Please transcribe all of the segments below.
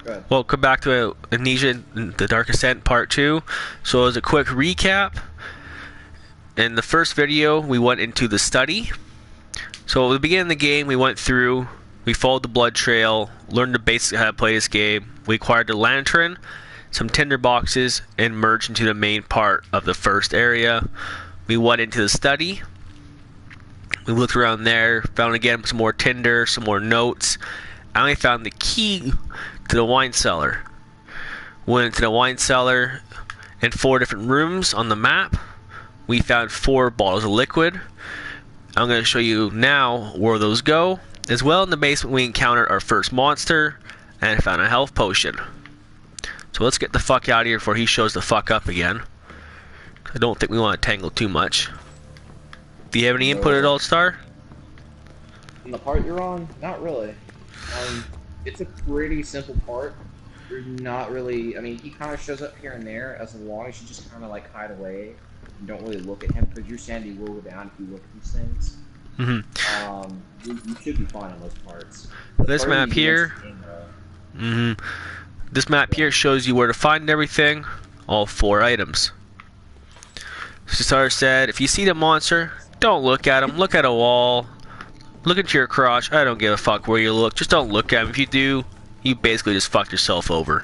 Go ahead. Welcome back to Amnesia, the Dark Ascent Part 2. So as a quick recap, in the first video we went into the study. So at the beginning of the game we went through, we followed the blood trail, learned the basics of how to play this game, we acquired the lantern, some tinder boxes, and merged into the main part of the first area. We went into the study, we looked around there, found again some more tinder, some more notes. I only found the key to the wine cellar. Went into the wine cellar in 4 different rooms on the map. We found 4 bottles of liquid. I'm going to show you now where those go. As well, in the basement we encountered our first monster and I found a health potion. So let's get the fuck out of here before he shows the fuck up again. I don't think we want to tangle too much. Do you have any input at all, Star? On the part you're on, not really. It's a pretty simple part. You're not really. I mean, he kind of shows up here and there as long as you just kind of like hide away and don't really look at him, because your sanity will go down if you look at these things. You should be fine on those parts. This map here. This map here shows you where to find everything, all 4 items. So Star said, if you see the monster, don't look at him. Look at a wall. Look into your crotch. I don't give a fuck where you look. Just don't look at him. If you do, you basically just fucked yourself over.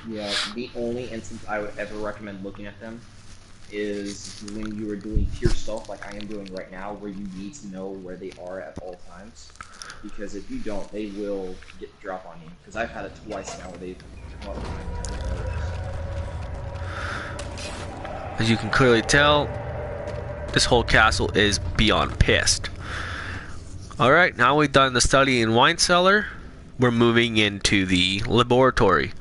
Yeah, the only instance I would ever recommend looking at them is when you are doing pure stealth like I am doing right now, where you need to know where they are at all times. Because if you don't, they will get the drop on you. Because I've had it twice now where they've come up behind me. As you can clearly tell, this whole castle is beyond pissed. Alright, now we've done the study in wine cellar, we're moving into the laboratory.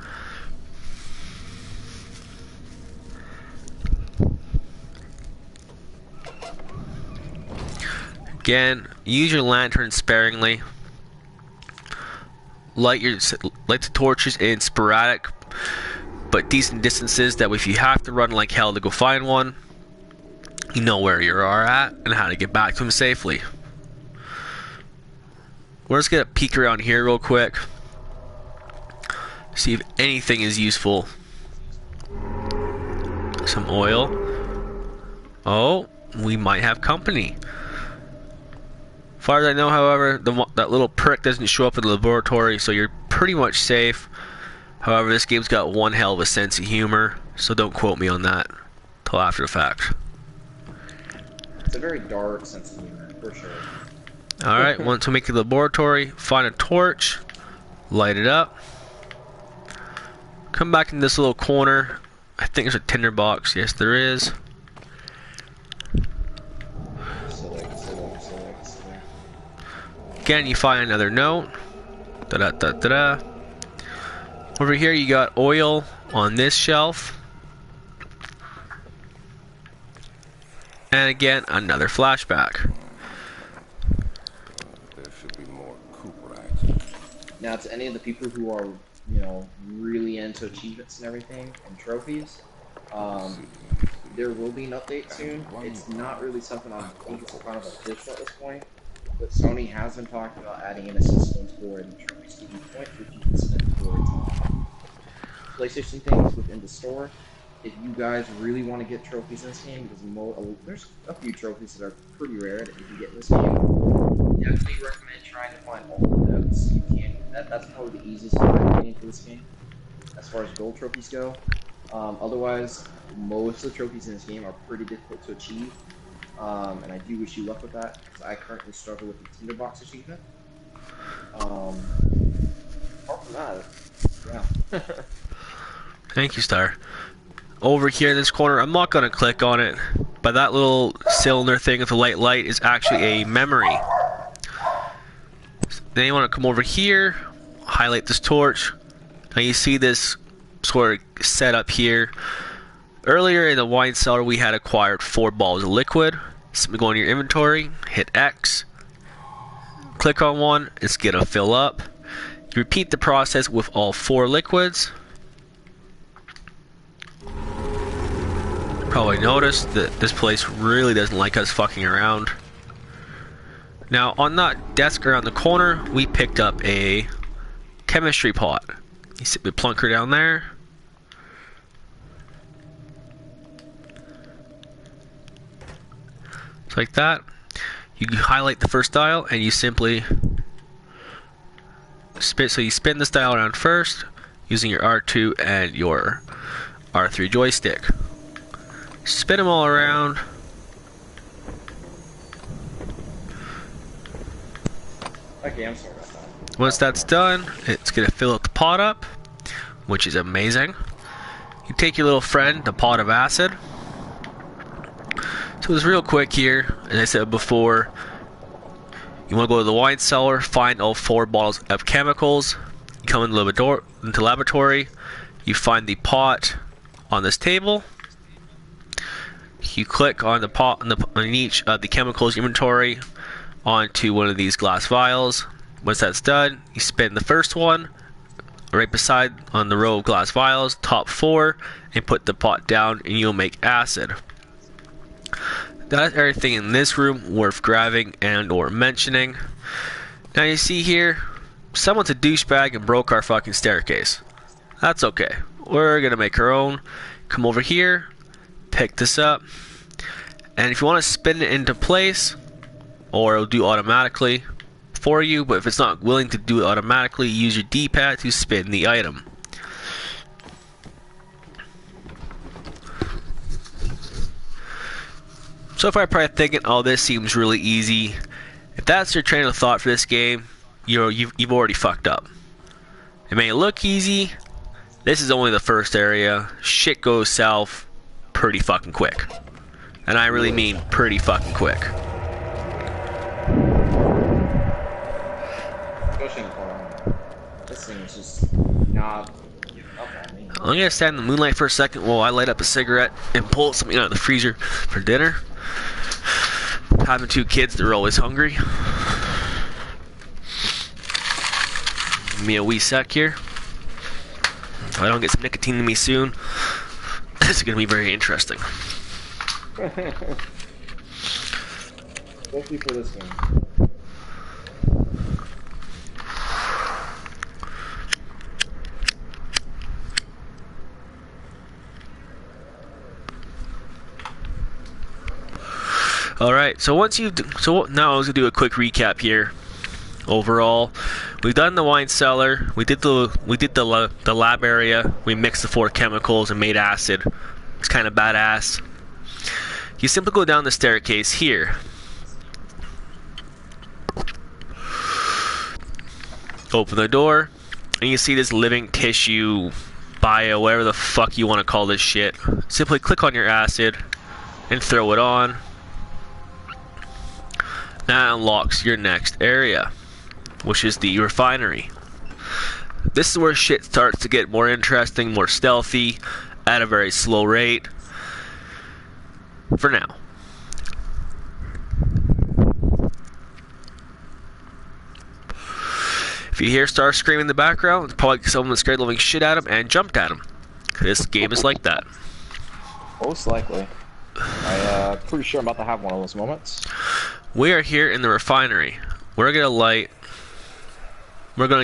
Again, use your lantern sparingly. Light the torches in sporadic but decent distances, that if you have to run like hell to go find one, you know where you are at and how to get back to them safely. Let's get a peek around here real quick. See if anything is useful. Some oil. Oh, we might have company. As far as I know, however, that little prick doesn't show up in the laboratory, so you're pretty much safe. However, this game's got one hell of a sense of humor, so don't quote me on that till after the fact. It's a very dark sense of humor, for sure. Alright, once we make the laboratory, find a torch, light it up, come back in this little corner. I think there's a tinder box. Yes, there is. Again, you find another note. Over here, you got oil on this shelf. And again, another flashback. Now, to any of the people who are, you know, really into achievements and everything, and trophies, there will be an update soon. It's not really something I think it's kind of official at this point, but Sony has been talking about adding in a system for the trophies to each point, which you can spend towards PlayStation things within the store. If you guys really want to get trophies in this game, because there's a few trophies that are pretty rare that you can get in this game, definitely recommend trying to find all the notes you can. That's probably the easiest way to get into this game, as far as gold trophies go. Otherwise, most of the trophies in this game are pretty difficult to achieve, and I do wish you luck with that, because I currently struggle with the tinderbox achievement. Apart from that, yeah. Thank you, Star. Over here in this corner, I'm not going to click on it, but that little cylinder thing with the light is actually a memory. Then you want to come over here, highlight this torch. Now you see this sort of setup here. Earlier in the wine cellar, we had acquired 4 bottles of liquid. Simply go into your inventory, hit X, click on one, it's going to fill up. You repeat the process with all 4 liquids. Probably noticed that this place really doesn't like us fucking around. Now on that desk around the corner, we picked up a chemistry pot. You simply plunk her down there. Just like that. You highlight the first dial and you simply spin. So you spin this dial around first using your R2 and your R3 joystick. Spin them all around. Okay, I'm sorry about that. Once that's done, it's going to fill the pot up, which is amazing. You take your little friend, the pot of acid. So it's real quick here. As I said before, you want to go to the wine cellar, find all 4 bottles of chemicals. You come into laboratory, you find the pot on this table. You click on the pot on each of the chemicals inventory onto one of these glass vials. Once that's done, you spin the first one right beside on the row of glass vials, top 4, and put the pot down, and you'll make acid. That's everything in this room worth grabbing and or mentioning. Now you see here, someone's a douchebag and broke our fucking staircase. That's okay. We're gonna make our own. Come over here, pick this up, and if you want to spin it into place, or it'll do automatically for you, but if it's not willing to do it automatically, use your D-pad to spin the item. So far, I'm probably thinking, oh, this seems really easy. If that's your train of thought for this game, you've already fucked up. It may look easy. This is only the first area. Shit goes south pretty fucking quick. And I really mean pretty fucking quick. This thing is just not giving up on me. I'm gonna stand in the moonlight for a second while I light up a cigarette and pull something out of the freezer for dinner. Having 2 kids, they're always hungry. Give me a wee sec here. If I don't get some nicotine in me soon, this is gonna be very interesting. Especially for this game. Alright, so now I was gonna do a quick recap here. Overall, we've done the wine cellar, we did the lab area, we mixed the 4 chemicals and made acid. It's kind of badass. You simply go down the staircase here. Open the door, and you see this living tissue, bio, whatever the fuck you want to call this shit. Simply click on your acid and throw it on. That unlocks your next area, which is the refinery. This is where shit starts to get more interesting, more stealthy, at a very slow rate. For now. If you hear Star screaming in the background, it's probably someone scared the living shit out of him and jumped at him. This game is like that. Most likely. I'm pretty sure I'm about to have one of those moments. We are here in the refinery. We're gonna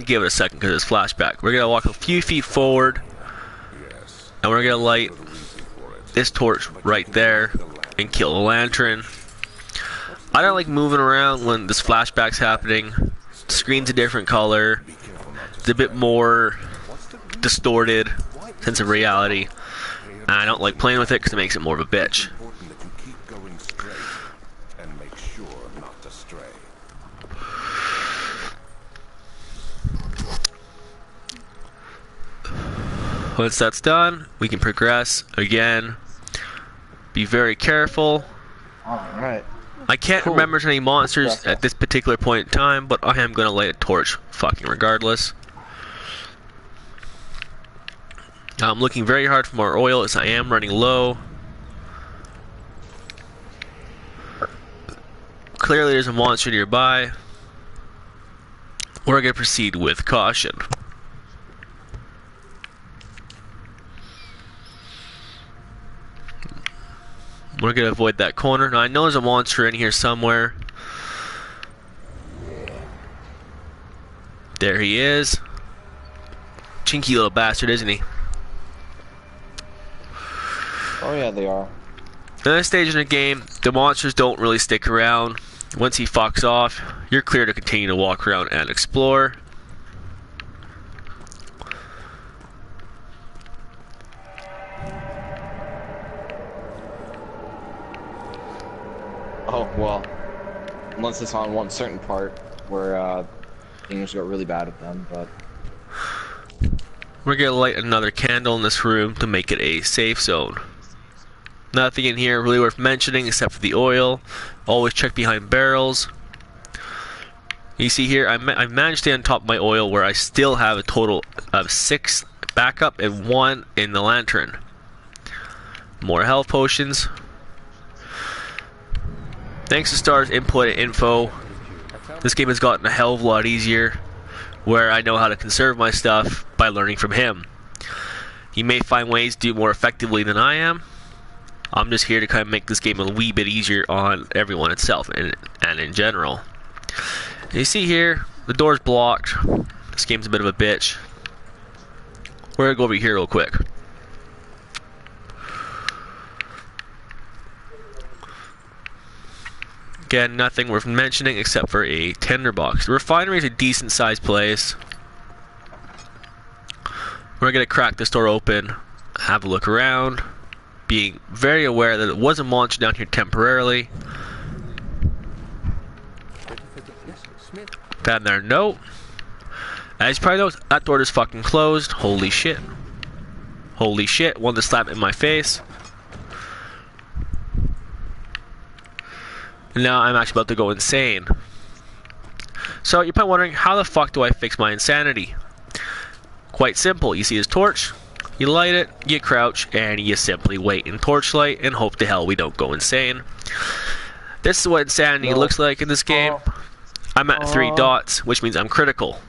give it a second because it's flashback. We're gonna walk a few feet forward, and we're gonna light this torch right there and kill the lantern. I don't like moving around when this flashback's happening. The screen's a different color. It's a bit more distorted sense of reality. And I don't like playing with it because it makes it more of a bitch. Once that's done, we can progress again. Be very careful. Alright. I can't remember any monsters at this particular point in time, but I am going to light a torch fucking regardless. I'm looking very hard for more oil as I am running low. Clearly there's a monster nearby. We're going to proceed with caution. We're going to avoid that corner. Now I know there's a monster in here somewhere. There he is. chinky little bastard, isn't he? Oh yeah, they are. At this stage in the game, the monsters don't really stick around. Once he fucks off, you're clear to continue to walk around and explore. Oh well, unless it's on one certain part where things got really bad at them, but. We're gonna light another candle in this room to make it a safe zone. Nothing in here really worth mentioning except for the oil. Always check behind barrels. You see here, I've managed to stay on top of my oil where I still have a total of 6 backup and 1 in the lantern. More health potions. Thanks to Star's input and info, this game has gotten a hell of a lot easier, where I know how to conserve my stuff by learning from him. He may find ways to do it more effectively than I am. I'm just here to kind of make this game a wee bit easier on everyone itself and in general. You see here, the door's blocked. This game's a bit of a bitch. We're gonna go over here real quick. Again, nothing worth mentioning except for a tinderbox. The refinery is a decent sized place. We're gonna crack this door open, have a look around, being very aware that it was a monster down here temporarily. Found their note. As you probably noticed, that door is fucking closed. Holy shit. Holy shit, one to slap in my face. And now I'm actually about to go insane. So you're probably wondering, how the fuck do I fix my insanity? Quite simple. You see this torch, you light it, you crouch, and you simply wait in torchlight and hope to hell we don't go insane. This is what insanity looks like in this game. I'm at 3 dots, which means I'm critical.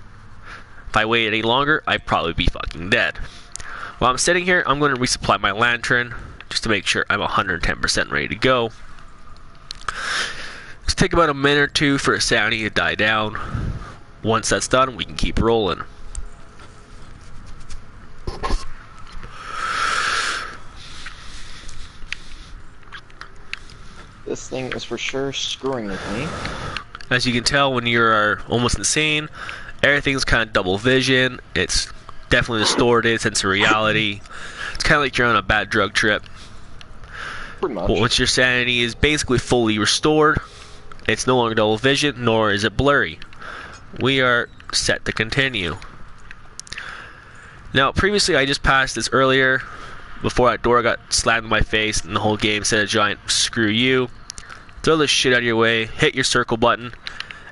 If I wait any longer, I'd probably be fucking dead. While I'm sitting here, I'm going to resupply my lantern, just to make sure I'm 110% ready to go. Let's take about a minute or two for insanity to die down. Once that's done, we can keep rolling. This thing is for sure screwing with me. As you can tell, when you're almost insane, everything's kind of double vision. It's definitely distorted sense of reality. It's kind of like you're on a bad drug trip. Pretty much. But once your sanity is basically fully restored, it's no longer double vision, nor is it blurry. We are set to continue. Now, previously I just passed this earlier, before that door got slammed in my face and the whole game said a giant screw you. Throw this shit out of your way, hit your circle button,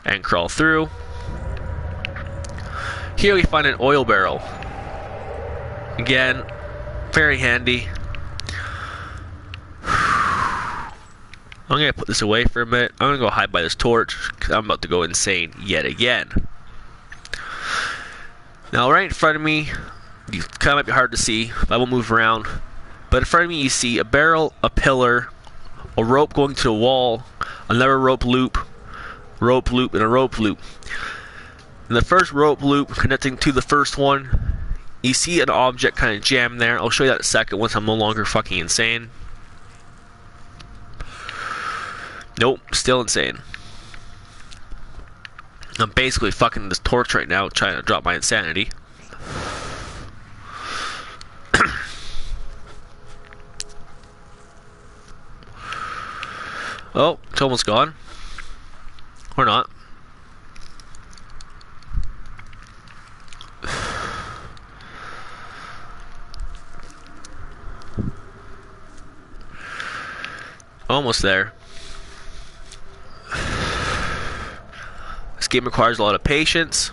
and crawl through. Here we find an oil barrel. Again, very handy. I'm gonna put this away for a minute. I'm gonna go hide by this torch, because I'm about to go insane yet again. Now right in front of me, you kind of might be hard to see, I won't move around, but in front of me you see a barrel, a pillar, a rope going to a wall, another rope loop, and a rope loop. And the first rope loop connecting to the first one, you see an object kind of jammed there. I'll show you that in a second once I'm no longer fucking insane. Nope, still insane. I'm basically fucking this torch right now, trying to drop my insanity. Oh, it's almost gone. Or not. Almost there. This game requires a lot of patience.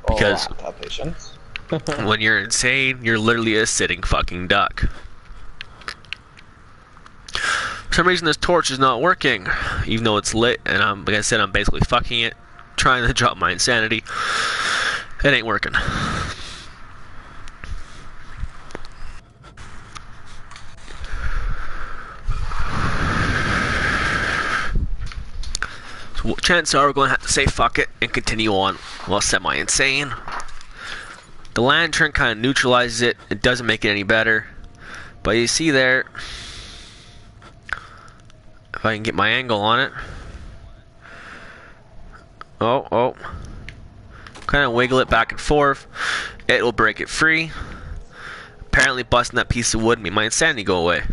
Because patience. when you're insane, you're literally a sitting fucking duck. For some reason this torch is not working, even though it's lit, and like I said, I'm basically fucking it, trying to drop my insanity. It ain't working. So chances are we're going to have to say fuck it and continue on while semi-insane. The lantern kind of neutralizes it. It doesn't make it any better. But you see there, if I can get my angle on it. Oh. Kind of wiggle it back and forth. It will break it free. Apparently busting that piece of wood made my insanity go away.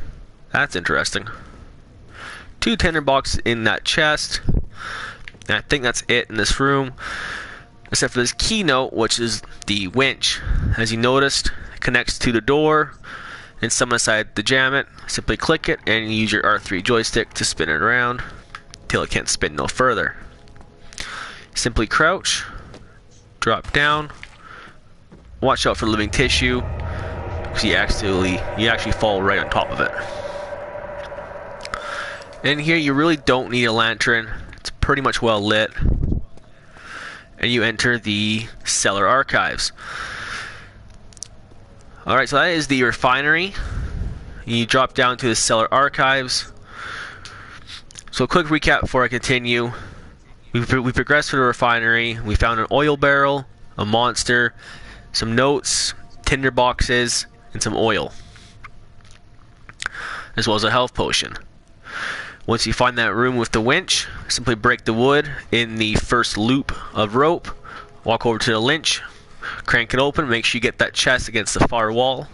That's interesting. 2 tinderboxes in that chest. And I think that's it in this room. Except for this keynote, which is the winch. As you noticed, it connects to the door. And someone decided to jam it. Simply click it and use your R3 joystick to spin it around until it can't spin no further. Simply crouch, drop down, watch out for living tissue, because you actually fall right on top of it. And here you really don't need a lantern. It's pretty much well lit. And you enter the cellar archives. Alright, so that is the refinery. You drop down to the cellar archives. So a quick recap before I continue. We progressed through the refinery. We found an oil barrel, a monster, some notes, tinder boxes, and some oil. As well as a health potion. Once you find that room with the winch, simply break the wood in the first loop of rope. Walk over to the winch. Crank it open, make sure you get that chest against the far wall,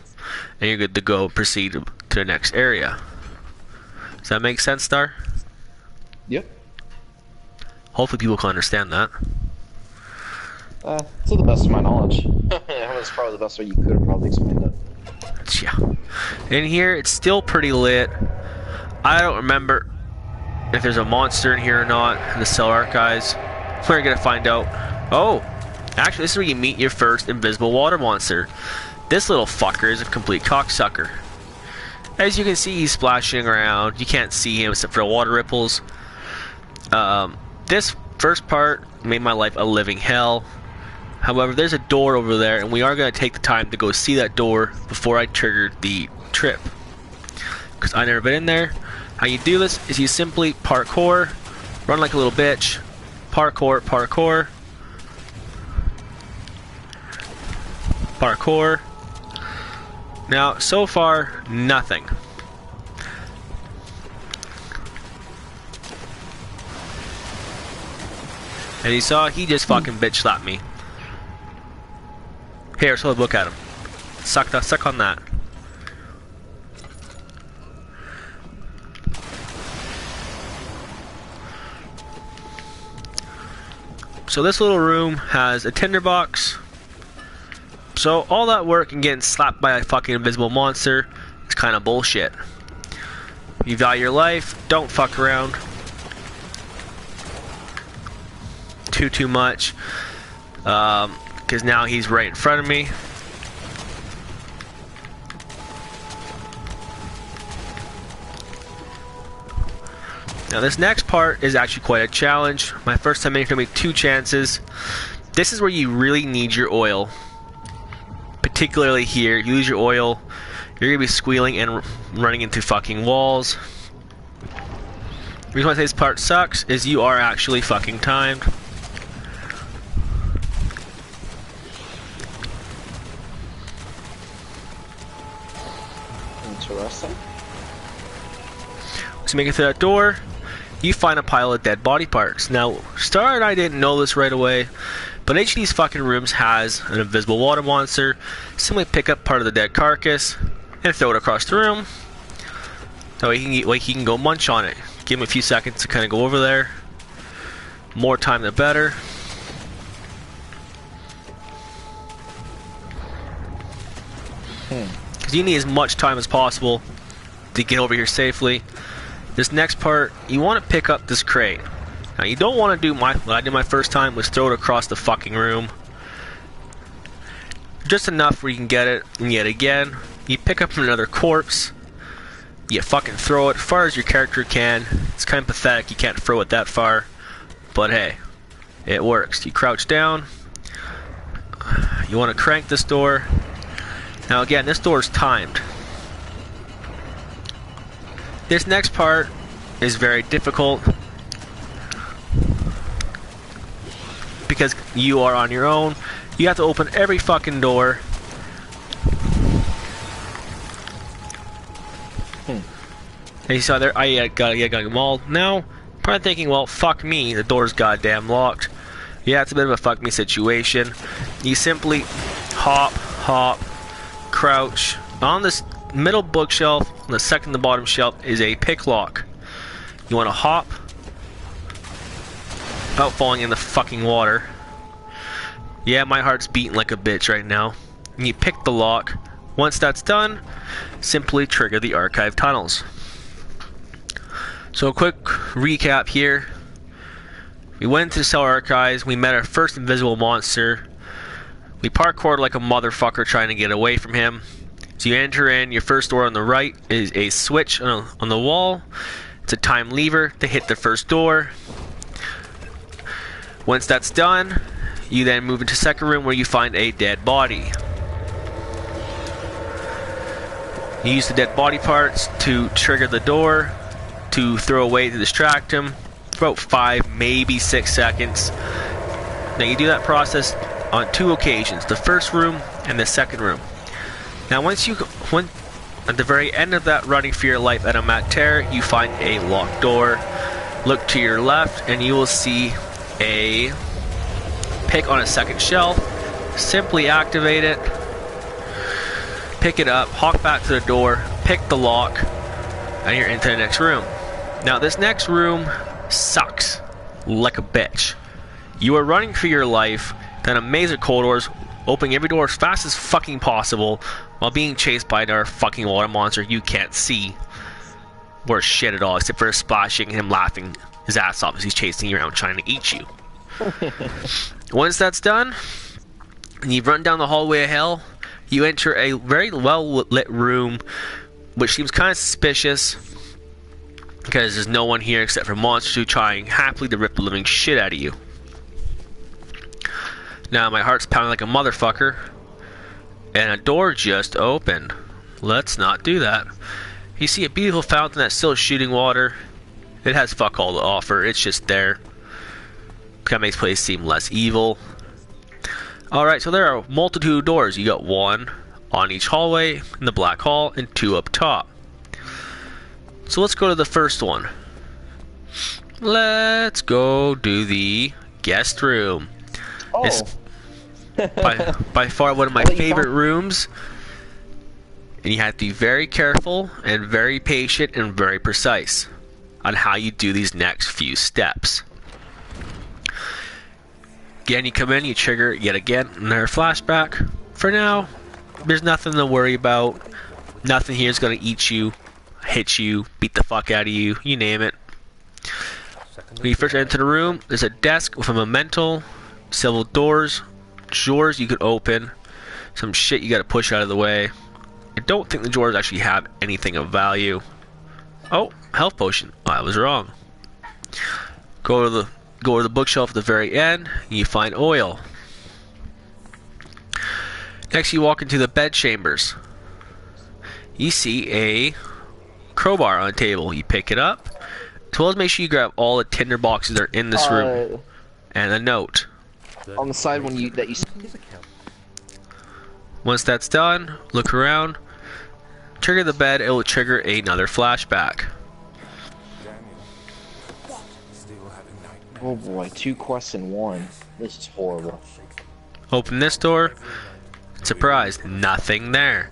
and you're good to go. Proceed to the next area. Does that make sense, Star? Yep. Hopefully people can understand that. To the best of my knowledge. That's probably the best way you could have probably explained it. Yeah. In here, it's still pretty lit. I don't remember if there's a monster in here or not in the cellar archives. We're gonna find out. Oh! Actually, this is where you meet your first invisible water monster. This little fucker is a complete cocksucker. As you can see, he's splashing around. You can't see him except for the water ripples. This first part made my life a living hell. However, there's a door over there, and we are going to take the time to go see that door before I trigger the trip. Because I've never been in there. How you do this is you simply parkour, run like a little bitch, parkour, parkour. Parkour. Now, so far, nothing. And you saw, he just fucking bitch slapped me. Here, so look at him. Suck on that. So this little room has a tinderbox. So all that work and getting slapped by a fucking invisible monster is kind of bullshit. You value your life, don't fuck around too much, because now he's right in front of me. Now this next part is actually quite a challenge. My first time in, it took me 2 chances. This is where you really need your oil. Particularly here, you lose your oil, you're gonna be squealing and running into fucking walls. The reason why I say this part sucks is you are actually fucking timed. Interesting. So make it through that door, you find a pile of dead body parts. Now, Star and I didn't know this right away, but each of these fucking rooms has an invisible water monster. Simply pick up part of the dead carcass and throw it across the room. That way he can go munch on it. Give him a few seconds to kind of go over there. More time the better. Because you need as much time as possible to get over here safely. This next part, you want to pick up this crate. Now you don't want to do what I did my first time was throw it across the fucking room. Just enough where you can get it, and yet again, you pick up another corpse, you fucking throw it as far as your character can. It's kind of pathetic you can't throw it that far, but hey, it works. You crouch down, you want to crank this door. Now again, this door is timed. This next part is very difficult because you are on your own. You have to open every fucking door. And you saw there, I got them all. Now, probably thinking, well, fuck me, the door's goddamn locked. Yeah, it's a bit of a fuck me situation. You simply hop, crouch. On this middle bookshelf, on the second to the bottom shelf, is a pick lock. You want to hop without falling in the fucking water. Yeah, my heart's beating like a bitch right now. And you pick the lock. Once that's done, simply trigger the archive tunnels. So a quick recap here. We went into the cell archives, we met our first invisible monster. We parkoured like a motherfucker trying to get away from him. So you enter in, your first door on the right is a switch on the wall. It's a time lever to hit the first door. Once that's done, you then move into the second room where you find a dead body. You use the dead body parts to trigger the door, to throw away to distract him for about 5, maybe 6 seconds. Now you do that process on 2 occasions, the first room and the second room. Now when at the very end of that running for your life at a mat terror, you find a locked door. Look to your left and you will see a pick on a second shelf. Simply activate it, pick it up, hop back to the door, pick the lock, and you're into the next room. Now this next room sucks like a bitch. You are running for your life down a maze of corridors, opening every door as fast as fucking possible while being chased by another fucking water monster you can't see worth shit at all, except for splashing and him laughing his ass off as he's chasing you around trying to eat you. Once that's done, and you've run down the hallway of hell, you enter a very well lit room, which seems kind of suspicious because there's no one here except for monsters who trying happily to rip the living shit out of you. Now my heart's pounding like a motherfucker, and a door just opened. Let's not do that. You see a beautiful fountain that's still shooting water. It has fuck all to offer. It's just there. Kind of makes the place seem less evil. Alright, so there are a multitude of doors. You got 1 on each hallway in the black hall and 2 up top. So let's go to the first one. Let's go do the guest room. Oh. It's by far one of my favorite rooms. And you have to be very careful and very patient and very precise on how you do these next few steps. Again, you come in, you trigger yet again another flashback. For now, there's nothing to worry about. Nothing here is going to eat you, hit you, beat the fuck out of you, you name it. When you first enter the room, there's a desk with a memento, several doors you could open, some shit you got to push out of the way. I don't think the drawers actually have anything of value. Oh, health potion. Oh, I was wrong. Go to the bookshelf at the very end, and you find oil. Next, you walk into the bed chambers. You see a crowbar on a table. You pick it up, as well as make sure you grab all the tinder boxes that are in this room, and a note. On the side when you Once that's done, look around. Trigger the bed, it will trigger another flashback. Oh boy, 2 quests in 1. This is horrible. Open this door. Surprise, nothing there.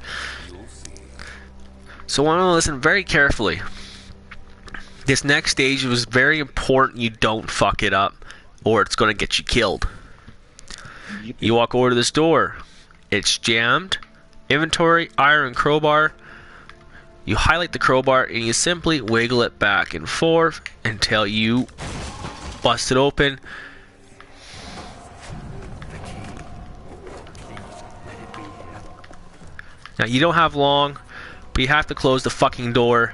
So I want to listen very carefully. This next stage was very important you don't fuck it up, or it's going to get you killed. You walk over to this door. It's jammed. Inventory, iron crowbar. You highlight the crowbar and you simply wiggle it back and forth until you bust it open. Now you don't have long, but you have to close the fucking door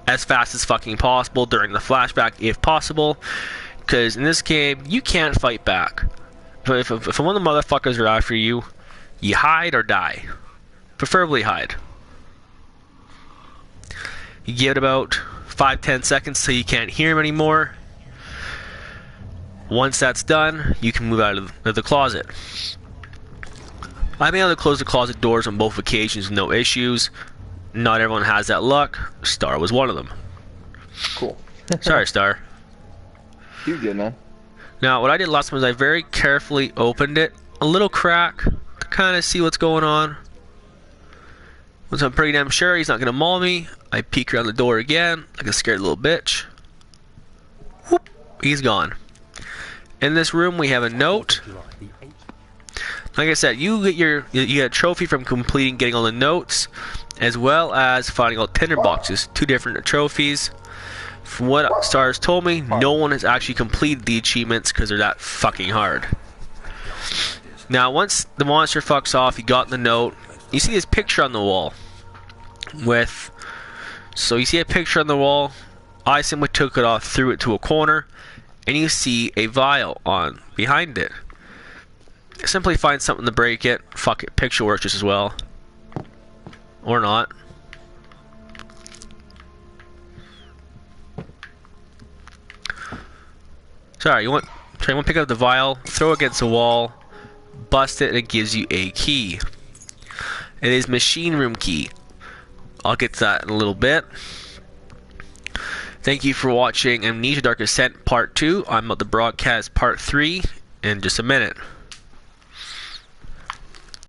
as fast as fucking possible during the flashback if possible, because in this game you can't fight back. If one of the motherfuckers are after you, you hide or die. Preferably hide. You give it about 5-10 seconds so you can't hear him anymore. Once that's done, you can move out of the closet. I've been able to close the closet doors on both occasions with no issues. Not everyone has that luck. Star was one of them. Cool. Sorry, Star. You're good, man. Now, what I did last time was I very carefully opened it, a little crack, to kind of see what's going on. Once I'm pretty damn sure he's not going to maul me, I peek around the door again, like a scared little bitch. Whoop, he's gone. In this room, we have a note. Like I said, you get a trophy from getting all the notes, as well as finding all tinder boxes. 2 different trophies. From what Stars told me, no one has actually completed the achievements because they're that fucking hard. Now, once the monster fucks off, you got the note. You see this picture on the wall. So you see a picture on the wall. I simply took it off, threw it to a corner, and you see a vial on behind it. Simply find something to break it. Fuck it, picture works just as well. Or not. Sorry, you want to pick up the vial, throw it against the wall, bust it, and it gives you a key. It is machine room key. I'll get to that in a little bit. Thank you for watching Amnesia Dark Ascent Part 2. I'm about to broadcast Part 3 in just a minute.